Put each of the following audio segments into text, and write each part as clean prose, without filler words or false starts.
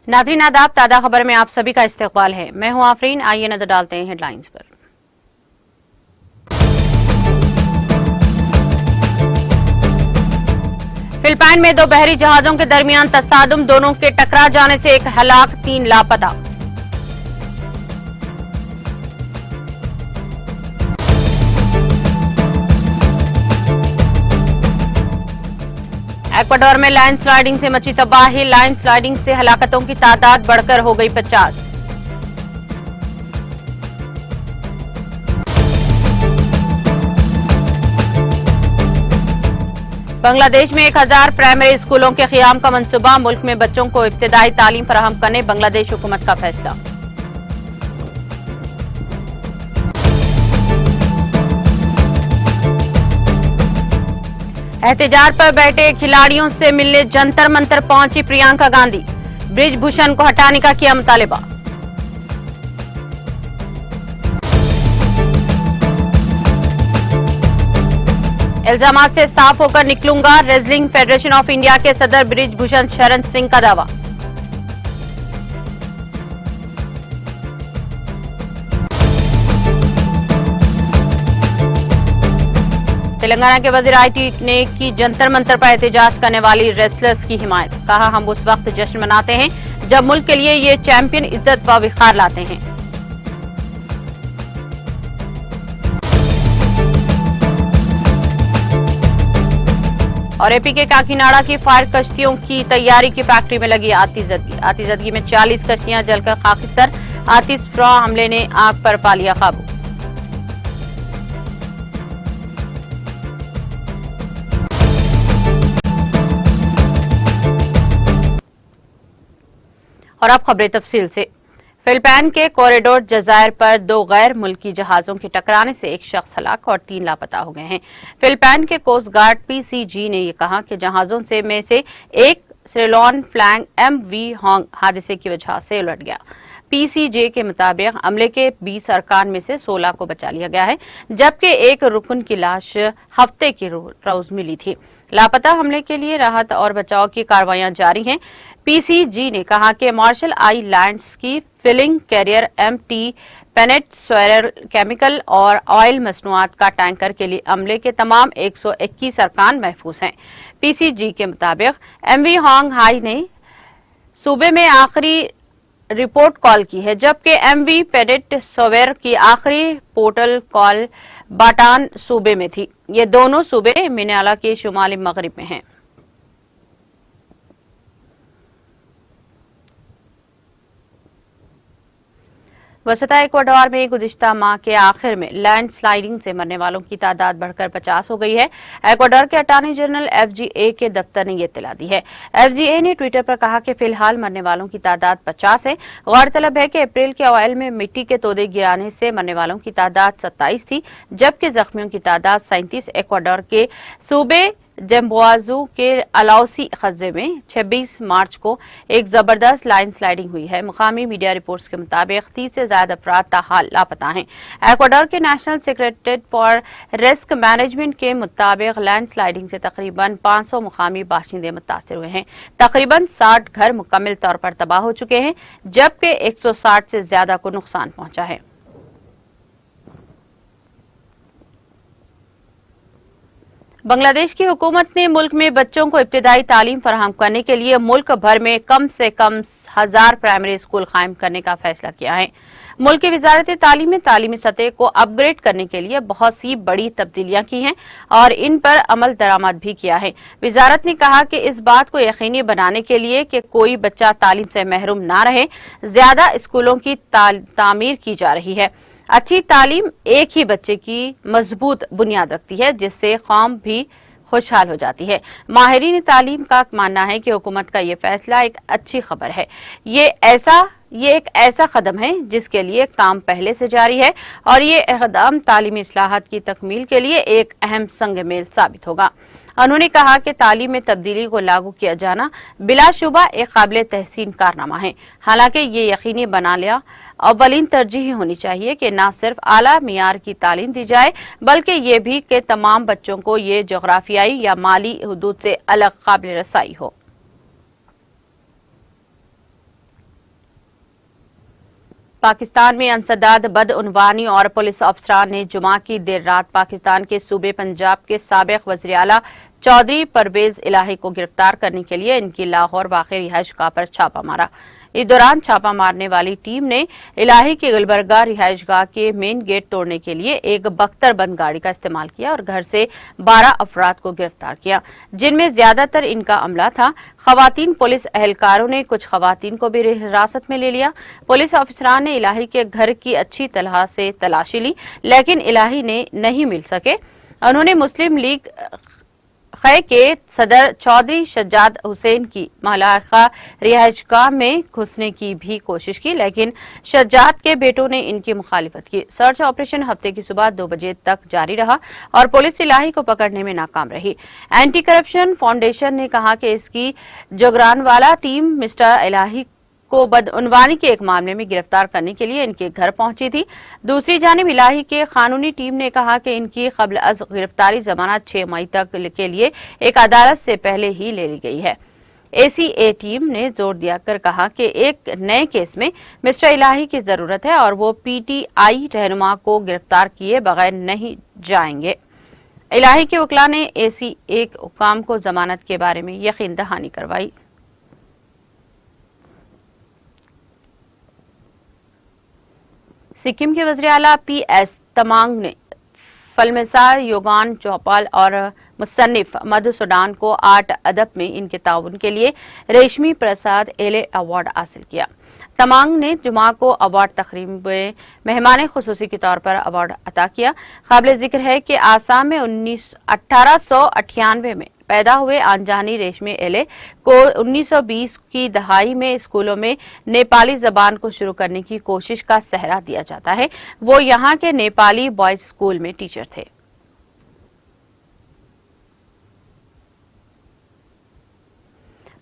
नाज़रीन आदाब, ताज़ा खबर में आप सभी का इस्तकबाल है। मैं हूं आफरीन। आइए नजर डालते हैं हेडलाइंस पर। फिलिपाइन में दो बहरी जहाजों के दरमियान तसादुम, दोनों के टकरा जाने से एक हलाक, 3 लापता। इक्वाडोर में लैंडस्लाइडिंग से मची तबाही, लैंडस्लाइडिंग से हलाकतों की तादाद बढ़कर हो गई 50। बांग्लादेश में 1000 प्राइमरी स्कूलों के क़याम का मंसूबा, मुल्क में बच्चों को इब्तिदाई तालीम फराहम करने बांग्लादेश हुकूमत का फैसला। एहतजाज पर बैठे खिलाड़ियों से मिलने जंतर मंतर पहुंची प्रियंका गांधी, ब्रिजभूषण को हटाने का किया मुतालिबा। इल्जामात से साफ होकर निकलूंगा, रेसलिंग फेडरेशन ऑफ इंडिया के सदर ब्रिजभूषण शरण सिंह का दावा। तेलंगाना के वजीर आईटी ने की जंतर मंतर पर एहतजाज करने वाली रेसलर्स की हिमायत, कहा हम उस वक्त जश्न मनाते हैं जब मुल्क के लिए ये चैंपियन इज्जत व विखार लाते हैं। और एपी के काकीनाडा की फायर कश्तियों की तैयारी की फैक्ट्री में लगी आतिशबाजी। आतिशबाजी में 40 कश्तियां जलकर खाकिस्तर, आतिशफशा हमले ने आग पर पा लिया काबू। और अब खबरें तफसील से। फिलिपाइन के कॉरिडोर जजायर पर दो गैर मुल्की जहाजों के टकराने से एक शख्स हलाक और 3 लापता हो गए हैं। फिलिपाइन के कोस्ट गार्ड पीसीजी ने यह कहा कि जहाजों में से एक सेलोन फ्लैंग MV होंग हादसे की वजह से उलट गया। पीसीजे के मुताबिक अमले के 20 अरकान में से 16 को बचा लिया गया है, जबकि एक रुकन की लाश हफ्ते की रोज मिली थी। लापता हमले के लिए राहत और बचाव की कार्रवाइयां जारी हैं। पीसीजी ने कहा कि मार्शल आइलैंड्स की फिलिंग कैरियर MT पेनेट केमिकल और ऑयल मसनूआत का टैंकर के लिए अमले के तमाम 121 अरकान महफूज हैं। पीसीजी के मुताबिक MV होंग हाई ने सूबे में आखिरी रिपोर्ट कॉल की है, जबकि MV पेनेट सोवेर की आखिरी पोर्टल कॉल बाटान सूबे में थी। ये दोनों सूबे मिनाला के शुमाली मगरिब में हैं। वसता इक्वाडोर में गुज़िश्ता माह के आखिर में लैंडस्लाइडिंग से मरने वालों की तादाद बढ़कर 50 हो गई है। इक्वाडोर के अटॉर्नी जनरल FGA के दफ्तर ने यह इत्तला दी है। FGA ने ट्विटर पर कहा कि फिलहाल मरने वालों की तादाद 50 है। गौरतलब है कि अप्रैल के अवाइल में मिट्टी के तोदे गिराने से मरने वालों की तादाद 27 थी, जबकि जख्मियों की तादाद 37। इक्वाडोर के सूबे जम्बोआजू के अलाउसी कस्बे में 26 मार्च को एक जबरदस्त लैंडस्लाइडिंग हुई है। मुकामी मीडिया रिपोर्ट्स के मुताबिक 30 से ज्यादा अफराद ताहाल लापता हैं। इक्वाडोर के national secretariat for risk management के मुताबिक लैंडस्लाइडिंग से तकरीबन 500 मुकामी बाशिंदे मुतासर हुए हैं। तकरीबन 60 घर मुकम्मल तौर पर तबाह हो चुके हैं, जबकि 160 से ज्यादा को नुकसान पहुंचा है। बांग्लादेश की हुकूमत ने मुल्क में बच्चों को इब्तिदाई तालीम फराहम करने के लिए मुल्क भर में कम से कम 1000 प्राइमरी स्कूल कायम करने का फैसला किया है। मुल्क की वजारत तालीम ने तालीमी सतह को अपग्रेड करने के लिए बहुत सी बड़ी तब्दीलियां की हैं और इन पर अमल दरामद भी किया है। वजारत ने कहा कि इस बात को यकीनी बनाने के लिए कि कोई बच्चा तालीम से महरूम ना रहे, ज्यादा स्कूलों की तामीर की जा रही है। अच्छी तालीम एक ही बच्चे की मजबूत बुनियाद रखती है, जिससे कौम भी खुशहाल हो जाती है। माहिरीन तालीम का मानना है कि हुकूमत का ये फैसला एक अच्छी खबर है। ये एक ऐसा कदम है जिसके लिए काम पहले से जारी है और ये इक़दाम तालीमी इस्लाहात की तकमील के लिए एक अहम संग मेल साबित होगा। उन्होंने कहा कि तालीम में तब्दीली को लागू किया जाना बिलाशुबा एक काबिल तहसीन कारनामा है। हालांकि ये यकीनी बना लिया अव्वलीन तरजीह होनी चाहिए कि न सिर्फ आला मियार की तालीम दी जाए, बल्कि ये भी कि तमाम बच्चों को ये जोग्राफियाई या माली हुदूद से अलग काबिल रसाई हो। पाकिस्तान में अंसदाद बदउनवानी और पुलिस अफसरान ने जुमा की देर रात पाकिस्तान के सूबे पंजाब के साबिक वज़ीर आला चौधरी परवेज इलाही को गिरफ्तार करने के लिए इनकी लाहौर वाक़ई रिहाइशगाह पर छापा मारा। इस दौरान छापा मारने वाली टीम ने इलाही की गुलबर्गा रिहाइशगाह के मेन गेट तोड़ने के लिए एक बख्तरबंद गाड़ी का इस्तेमाल किया और घर से 12 अफराद को गिरफ्तार किया, जिनमें ज्यादातर इनका अमला था। खवातीन पुलिस एहलकारों ने कुछ खवातीन को भी हिरासत में ले लिया। पुलिस अफसरान ने इलाही के घर की अच्छी तरह से तलाशी ली, लेकिन इलाही ने नहीं मिल सके। उन्होंने मुस्लिम लीग खे के सदर चौधरी शज्जाद हुसैन की मलाका रिहाइशगाह में घुसने की भी कोशिश की, लेकिन शज्जाद के बेटों ने इनकी मुखालिफत की। सर्च ऑपरेशन हफ्ते की सुबह 2 बजे तक जारी रहा और पुलिस इलाही को पकड़ने में नाकाम रही। एंटी करप्शन फाउंडेशन ने कहा कि इसकी जोगरानवाला टीम मिस्टर इलाही को बदउनवानी के एक मामले में गिरफ्तार करने के लिए इनके घर पहुंची थी। दूसरी जानिब इलाही के कानूनी टीम ने कहा कि इनकी कब्ल अज गिरफ्तारी जमानत 6 मई तक के लिए एक अदालत से पहले ही ले ली गई है। एसीए टीम ने जोर दियाकर कहा कि एक नए केस में मिस्टर इलाही की जरूरत है और वो पीटीआई रहनुमा को गिरफ्तार किए बगैर नहीं जाएंगे। इलाही के वकील ने एसीए हुकाम को जमानत के बारे में यकीन दहानी करवाई। सिक्किम के वज़ीर आला पीएस तमांग ने फिल्मसाज योगान चौपाल और मुसन्निफ मधुसूदन को आर्ट अदब में इनके ताउन के लिए रेशमी प्रसाद एले अवार्ड हासिल किया। तमांग ने जुमा को अवार्ड तकरीब में मेहमान खुसूसी के तौर पर अवार्ड अता किया। काबिल जिक्र है कि आसाम में 1898 में पैदा हुए आंजानी रेशमी एले को 1920 की दहाई में स्कूलों में नेपाली जबान को शुरू करने की कोशिश का सहरा दिया जाता है। वो यहाँ के नेपाली बॉयज स्कूल में टीचर थे।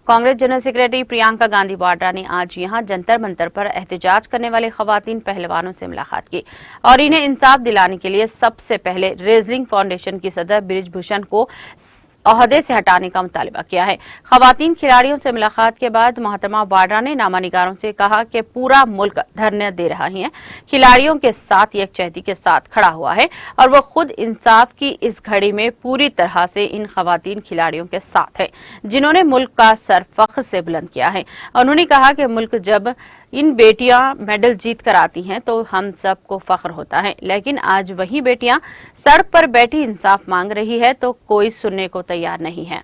कांग्रेस जनरल सेक्रेटरी प्रियंका गांधी वाड्रा ने आज यहां जंतर मंतर पर एहतजाज करने वाले खवातीन पहलवानों से मुलाकात की और इन्हें इंसाफ दिलाने के लिए सबसे पहले रेजलिंग फाउंडेशन की सदर बृजभूषण को ओहदे से हटाने का मुतालबा किया है। खवातीन खिलाड़ियों से मुलाकात के बाद मोहतरमा वाड्रा ने नामानिगारों से कहा कि पूरा मुल्क धरने दे रहा है, खिलाड़ियों के साथ यकजहती के साथ खड़ा हुआ है और वो खुद इंसाफ की इस घड़ी में पूरी तरह से इन खवातीन खिलाड़ियों के साथ है जिन्होंने मुल्क का सर फख्र से बुलंद किया है। उन्होंने कहा कि मुल्क जब इन बेटियां मेडल जीत कर आती हैं तो हम सबको फख्र होता है, लेकिन आज वही बेटियां सड़क पर बैठी इंसाफ मांग रही है तो कोई सुनने को तैयार नहीं है।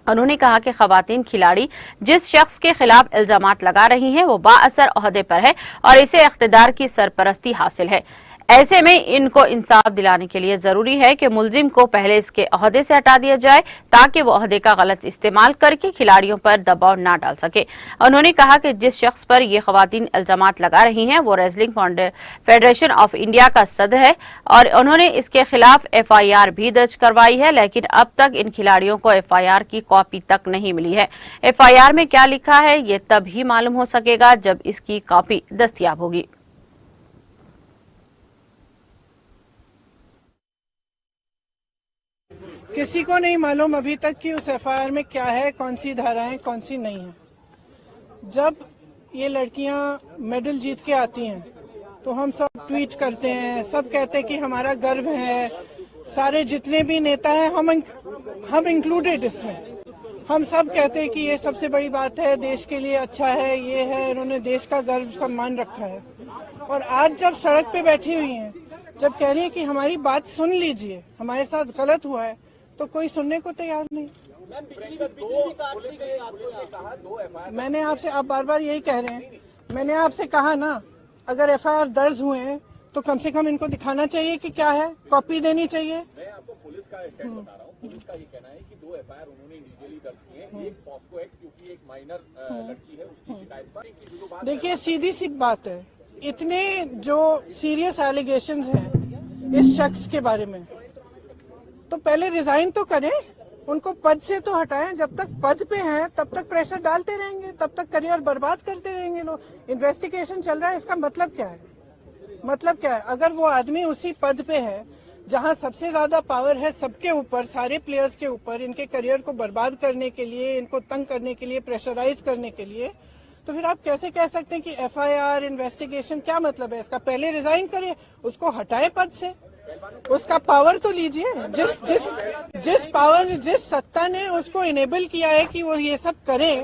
उन्होंने कहा कि खवातीन खिलाड़ी जिस शख्स के खिलाफ इल्जामात लगा रही हैं वो बाअसर ओहदे पर है और इसे इख्तिदार की सरपरस्ती हासिल है। ऐसे में इनको इंसाफ दिलाने के लिए जरूरी है कि मुलजिम को पहले इसके ओहदे से हटा दिया जाए ताकि वो ओहदे का गलत इस्तेमाल करके खिलाड़ियों पर दबाव न डाल सके। उन्होंने कहा कि जिस शख्स पर ये खवातीन इल्जामात लगा रही हैं वो रेसलिंग फेडरेशन ऑफ इंडिया का सदर है और उन्होंने इसके खिलाफ एफआईआर भी दर्ज करवाई है, लेकिन अब तक इन खिलाड़ियों को एफआईआर की कॉपी तक नहीं मिली है। एफआईआर में क्या लिखा है ये तब ही मालूम हो सकेगा जब इसकी कॉपी दस्तयाब होगी। किसी को नहीं मालूम अभी तक कि उस एफआईआर में क्या है, कौन सी धाराएं कौन सी नहीं है। जब ये लड़कियां मेडल जीत के आती हैं तो हम सब ट्वीट करते हैं, सब कहते हैं कि हमारा गर्व है। सारे जितने भी नेता हैं हम इंक्लूडेड इसमें, हम सब कहते हैं कि ये सबसे बड़ी बात है, देश के लिए अच्छा है, ये है, इन्होंने देश का गर्व सम्मान रखा है। और आज जब सड़क पे बैठी हुई हैं, जब कह रही है कि हमारी बात सुन लीजिए, हमारे साथ गलत हुआ है, तो कोई सुनने को तैयार नहीं। मैंने आपसे, आप बार बार यही कह रहे हैं, मैंने आपसे कहा ना अगर एफआईआर दर्ज हुए हैं तो कम से कम इनको दिखाना चाहिए कि क्या है, कॉपी देनी चाहिए। मैं आपको पुलिस का स्टैंड बता रहा हूँ। पुलिस का ये कहना है कि 2 एफआईआर उन्होंने इलीगली दर्ज किए हैं, एक पॉस्को एक्ट क्योंकि एक माइनर लड़की है उसकी शिकायत पर। देखिए सीधी सी बात है, इतने जो सीरियस एलिगेशंस हैं इस शख्स के बारे में तो पहले रिजाइन तो करें, उनको पद से तो हटाएं। जब तक पद पे हैं तब तक प्रेशर डालते रहेंगे, तब तक करियर बर्बाद करते रहेंगे लोग। इन्वेस्टिगेशन चल रहा है, इसका मतलब क्या है? मतलब क्या है? अगर वो आदमी उसी पद पे है जहां सबसे ज्यादा पावर है सबके ऊपर, सारे प्लेयर्स के ऊपर, इनके करियर को बर्बाद करने के लिए, इनको तंग करने के लिए, प्रेशराइज करने के लिए, तो फिर आप कैसे कह सकते हैं कि एफआईआर इन्वेस्टिगेशन, क्या मतलब है इसका? पहले रिजाइन करिए, उसको हटाए पद से, उसका पावर तो लीजिए। जिस पावर, जिस सत्ता ने उसको इनेबल किया है कि वो ये सब करे,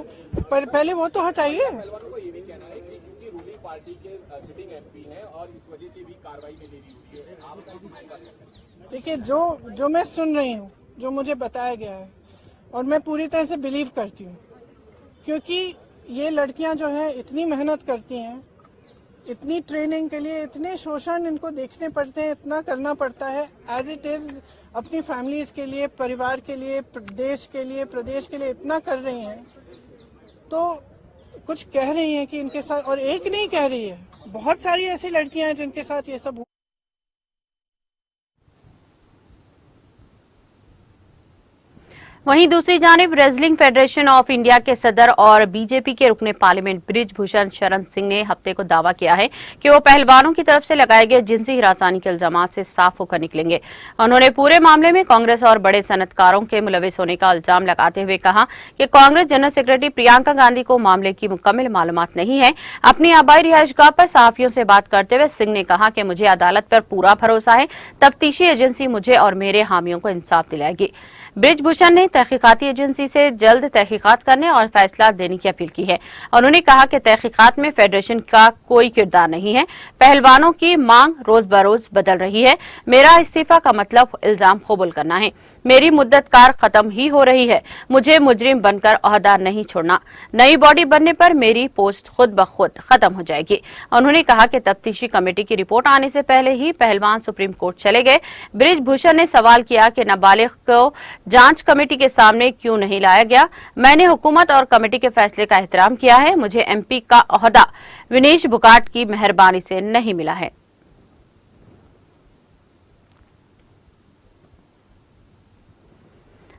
पर पहले वो तो हटाइए। को ये भी कहना है कि क्योंकि रूलिंग पार्टी के सिटिंग एमपी हैं और इस वजह से भी कार्रवाई में देरी हुई है, आप देखिए, जो मैं सुन रही हूँ, जो मुझे बताया गया है, और मैं पूरी तरह से बिलीव करती हूँ, क्योंकि ये लड़कियां जो हैं इतनी मेहनत करती हैं, इतनी ट्रेनिंग के लिए इतने शोषण इनको देखने पड़ते हैं, इतना करना पड़ता है एज इट इज, अपनी फैमिलीज के लिए, परिवार के लिए, देश के लिए, प्रदेश के लिए इतना कर रही हैं, तो कुछ कह रही हैं कि इनके साथ, और एक नहीं कह रही है, बहुत सारी ऐसी लड़कियां हैं जिनके साथ ये सब। वहीं दूसरी जानिब रेसलिंग फेडरेशन ऑफ इंडिया के सदर और बीजेपी के रुकने पार्लियामेंट बृज भूषण शरण सिंह ने हफ्ते को दावा किया है कि वो पहलवानों की तरफ से लगाए गए जिनसी हिरासानी के इल्जामात से साफ होकर निकलेंगे। उन्होंने पूरे मामले में कांग्रेस और बड़े सनतकारों के मुलविस होने का इल्जाम लगाते हुए कहा कि कांग्रेस जनरल सेक्रेटरी प्रियंका गांधी को मामले की मुकम्मल मालूमात नहीं है। अपनी आबाई रिहायशगाह पर सहाफियों से बात करते हुए सिंह ने कहा कि मुझे अदालत पर पूरा भरोसा है, तफ्तीशी एजेंसी मुझे और मेरे हामियों को इंसाफ दिलाएगी। बृजभूषण ने तहकीकाती एजेंसी से जल्द तहकीकात करने और फैसला देने की अपील की है। उन्होंने कहा कि तहकीकात में फेडरेशन का कोई किरदार नहीं है। पहलवानों की मांग रोज बरोज बदल रही है। मेरा इस्तीफा का मतलब इल्जाम कबूल करना है। मेरी मुद्दत कार खत्म ही हो रही है। मुझे मुजरिम बनकर ओहदा नहीं छोड़ना। नई बॉडी बनने पर मेरी पोस्ट खुद ब खुद खत्म हो जाएगी। उन्होंने कहा कि तफ्तीशी कमेटी की रिपोर्ट आने से पहले ही पहलवान सुप्रीम कोर्ट चले गए। बृजभूषण ने सवाल किया कि नाबालिग को जांच कमेटी के सामने क्यों नहीं लाया गया। मैंने हुकूमत और कमेटी के फैसले का एहतराम किया है। मुझे एमपी का ओहदा विनेश फोगाट की मेहरबानी से नहीं मिला है।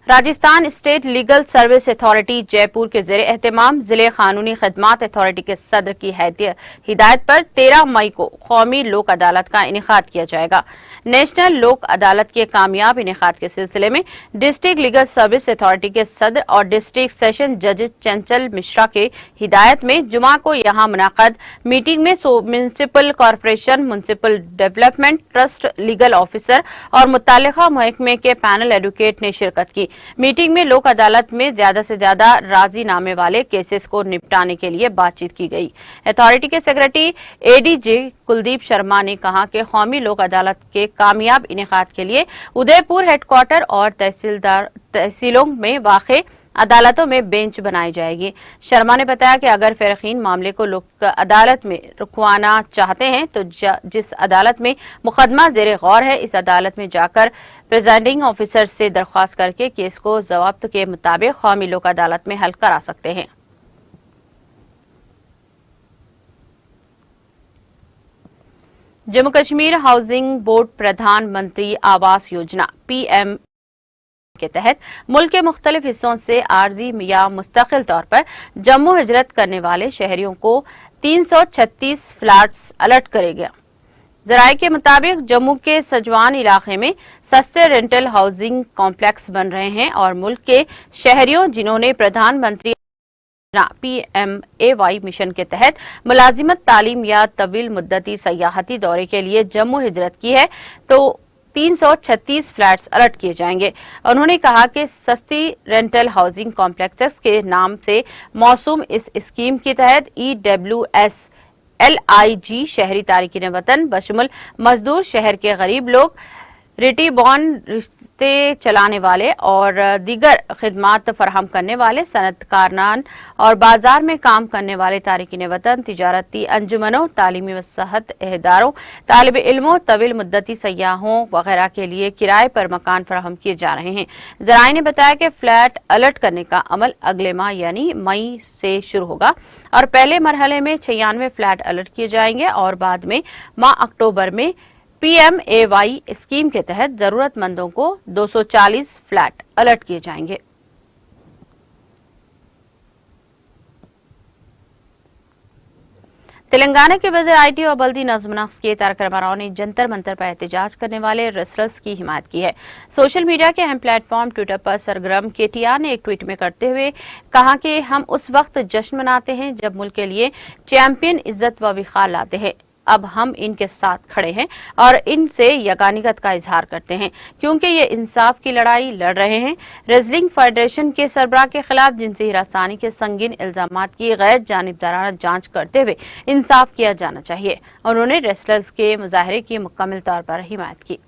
Rajasthan state legal service authority Jaipur के ज़ेरे एहतमाम जिले कानूनी खदमात अथॉरिटी के सदर की हिदायत पर 13 मई को कौमी लोक अदालत का इनेकाद किया जाएगा। नेशनल लोक अदालत के कामयाब इनेकाद के सिलसिले में डिस्ट्रिक्ट लीगल सर्विस अथॉरिटी के सदर और डिस्ट्रिक्ट सेशन जज चंचल मिश्रा के हिदायत में जुमा को यहां मुनाकद मीटिंग में municipal corporation, municipal development trust, legal officer और मुत्तल्लिका महकमे के पैनल एडवोकेट ने शिरकत की। मीटिंग में लोक अदालत में ज्यादा से ज्यादा राजीनामे वाले केसेस को निपटाने के लिए बातचीत की गई। अथॉरिटी के सेक्रेटरी एडीजे कुलदीप शर्मा ने कहा कि कौमी लोक अदालत के कामयाब इनेकाद के लिए उदयपुर हेडक्वार्टर और तहसीलों में वाक़े अदालतों में बेंच बनाई जाएगी। शर्मा ने बताया कि अगर फरीकीन मामले को लोक अदालत में रुकवाना चाहते हैं तो जिस अदालत में मुकदमा ज़ेरे गौर है, इस अदालत में जाकर प्रिजाइडिंग ऑफिसर से दरख्वास्त करके केस को ज़वाब्त के मुताबिक कौमी लोक अदालत में हल करा सकते हैं। जम्मू कश्मीर हाउसिंग बोर्ड प्रधानमंत्री आवास योजना पीएम के तहत मुल्क के मुख्तलिफ हिस्सों से आर्जी या मुस्तकिल तौर पर जम्मू हिजरत करने वाले शहरियों को 336 फ्लैट्स अलर्ट करेगा। जराये के मुताबिक जम्मू के सजवान इलाके में सस्ते रेंटल हाउसिंग कॉम्प्लेक्स बन रहे हैं और मुल्क के शहरियों जिन्होंने प्रधानमंत्री PMAY मिशन के तहत मुलाजिमत, तालीम या तवील मुद्दती सयाहती दौरे के लिए जम्मू हिजरत की है तो 336 फ्लैट्स अलर्ट किए जाएंगे। उन्होंने कहा कि सस्ती रेंटल हाउसिंग कॉम्प्लेक्सेस के नाम से मौसूम इस स्कीम के तहत EWS LIG शहरी तारिकीन वतन बशमुल मजदूर, शहर के गरीब लोग, रिटी बॉन्ड रिश्ते चलाने वाले और दीगर खिदमात फराहम करने वाले, सनतकारनान और बाजार में काम करने वाले तारिकीन वतन, तिजारती अंजुमनों, तालीमी व सेहत इदारों, तालिब इल्मों, तवील मुद्दती सयाहों वगैरह के लिए किराए पर मकान फराहम किए जा रहे हैं। जराये ने बताया कि फ्लैट अलर्ट करने का अमल अगले माह यानी मई से शुरू होगा और पहले मरहले में 96 फ्लैट अलर्ट किए जाएंगे और बाद में माह अक्टूबर में PMAY स्कीम के तहत जरूरतमंदों को 240 फ्लैट अलर्ट किए जाएंगे। तेलंगाना के वज़ीर आईटी और बल्दी नज़्म नक्श के तारक रामाराव ने जंतर मंतर पर एहतजाज करने वाले रेसलर्स की हिमायत की है। सोशल मीडिया के अहम प्लेटफॉर्म ट्विटर पर सरगर्म केटीआर ने एक ट्वीट में करते हुए कहा कि हम उस वक्त जश्न मनाते हैं जब मुल्क के लिए चैंपियन इज्जत व विखार लाते हैं। अब हम इनके साथ खड़े हैं और इनसे यगानियत का इजहार करते हैं क्योंकि ये इंसाफ की लड़ाई लड़ रहे हैं। रेसलिंग फेडरेशन के सरबराह के खिलाफ जिनसी हिरासानी के संगीन इल्जामात की गैर जानिबदाराना जांच करते हुए इंसाफ किया जाना चाहिए। उन्होंने रेसलर्स के मुजाहरे की मुकम्मल तौर पर हिमायत की।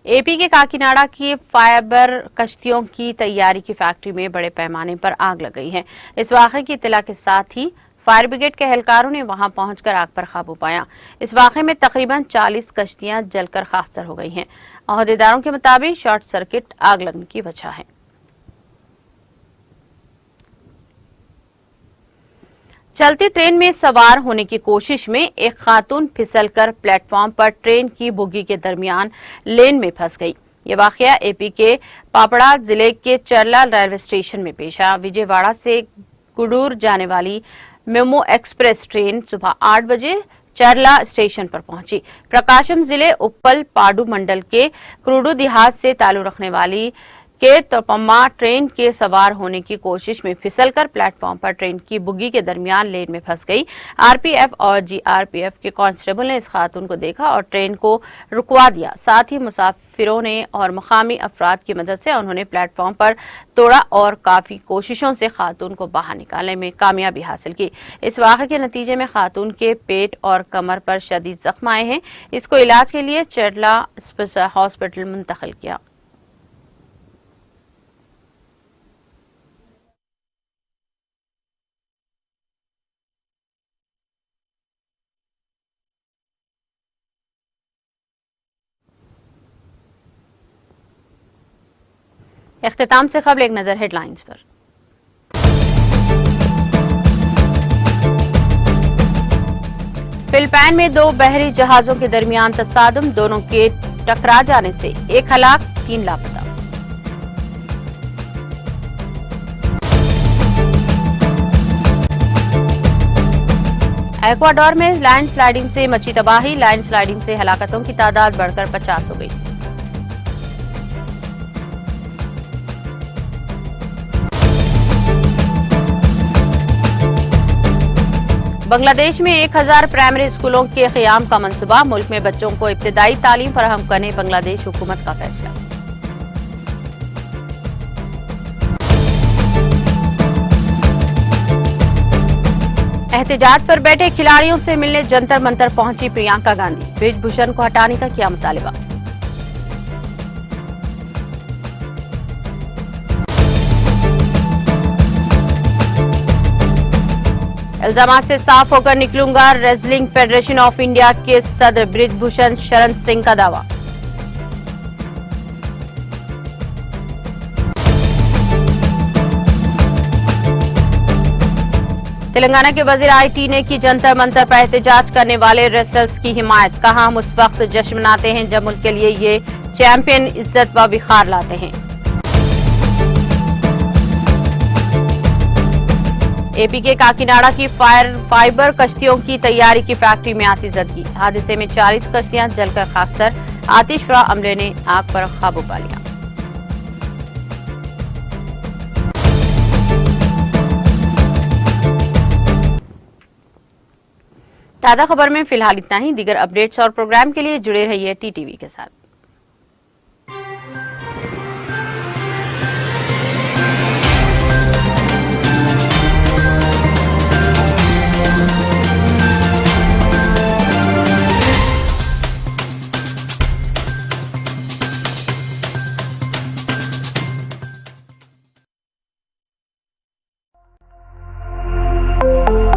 एपी के काकीनाडा की फाइबर कश्तियों की तैयारी की फैक्ट्री में बड़े पैमाने पर आग लग गई है। इस वाक़े की इत्तला के साथ ही फायर ब्रिगेड के एहलकारों ने वहां पहुंचकर आग पर काबू पाया। इस वाक़े में तकरीबन 40 कश्तियां जलकर खाकसर हो गई हैं। अहदेदारों के मुताबिक शॉर्ट सर्किट आग लगने की वजह है। चलती ट्रेन में सवार होने की कोशिश में एक खातून फिसलकर प्लेटफॉर्म पर ट्रेन की बोगी के दरमियान लेन में फंस गई। ये वाकया एपी के पापड़ा जिले के चरला रेलवे स्टेशन में पेश आया। विजयवाड़ा से गुडूर जाने वाली मेमो एक्सप्रेस ट्रेन सुबह 8 बजे चरला स्टेशन पर पहुंची। प्रकाशम जिले उप्पल पाडू मंडल के क्रूडू देहात से ताल्लुक रखने वाली के तोपम्मा ट्रेन के सवार होने की कोशिश में फिसलकर प्लेटफॉर्म पर ट्रेन की बुग्गी के दरमियान लेन में फंस गई। आरपीएफ और जीआरपीएफ के कांस्टेबल ने इस खातून को देखा और ट्रेन को रुकवा दिया। साथ ही मुसाफिरों ने और मुकामी अफराद की मदद से उन्होंने प्लेटफॉर्म पर तोड़ा और काफी कोशिशों से खातून को बाहर निकालने में कामयाबी हासिल की। इस वाक़े के नतीजे में खातून के पेट और कमर पर शदीद जख्म आए हैं। इसको इलाज के लिए चरला हॉस्पिटल मुंतकिल किया। इख्तिताम से खबर एक नजर हेडलाइंस पर। फिलिपाइन में 2 बहरी जहाजों के दरमियान तसादुम, दोनों के टकरा जाने से 1 हलाक 3 लापता। एक्वाडोर में लैंडस्लाइडिंग से मची तबाही, लैंडस्लाइडिंग से हलाकतों की तादाद बढ़कर 50 हो गई। बांग्लादेश में 1000 प्राइमरी स्कूलों के क़याम का मंसूबा, मुल्क में बच्चों को इब्तिदाई तालीम फराहम करने बांग्लादेश हुकूमत का फैसला। एहतजाज पर बैठे खिलाड़ियों से मिलने जंतर मंतर पहुंची प्रियंका गांधी, ब्रिजभूषण को हटाने का किया मुतालिबा। इल्जामात से साफ होकर निकलूंगा, रेसलिंग फेडरेशन ऑफ इंडिया के सदर ब्रिजभूषण शरण सिंह का दावा। तेलंगाना के वजीर आईटी ने की जंतर मंतर पर एहतजाज करने वाले रेसलर्स की हिमायत। कहा, हम उस वक्त जश्न मनाते हैं जब मुल्क के लिए ये चैंपियन इज्जत व विखार लाते हैं। एपी के काकीनाडा की फाइबर कश्तियों की तैयारी की फैक्ट्री में आतिशबाजी। हादसे में 40 कश्तियां जलकर खाकसर, आतिशफा अमले ने आग पर काबू पा लिया। ताज़ा खबर में फिलहाल इतना ही। दीगर अपडेट्स और प्रोग्राम के लिए जुड़े रहिए टीटीवी के साथ।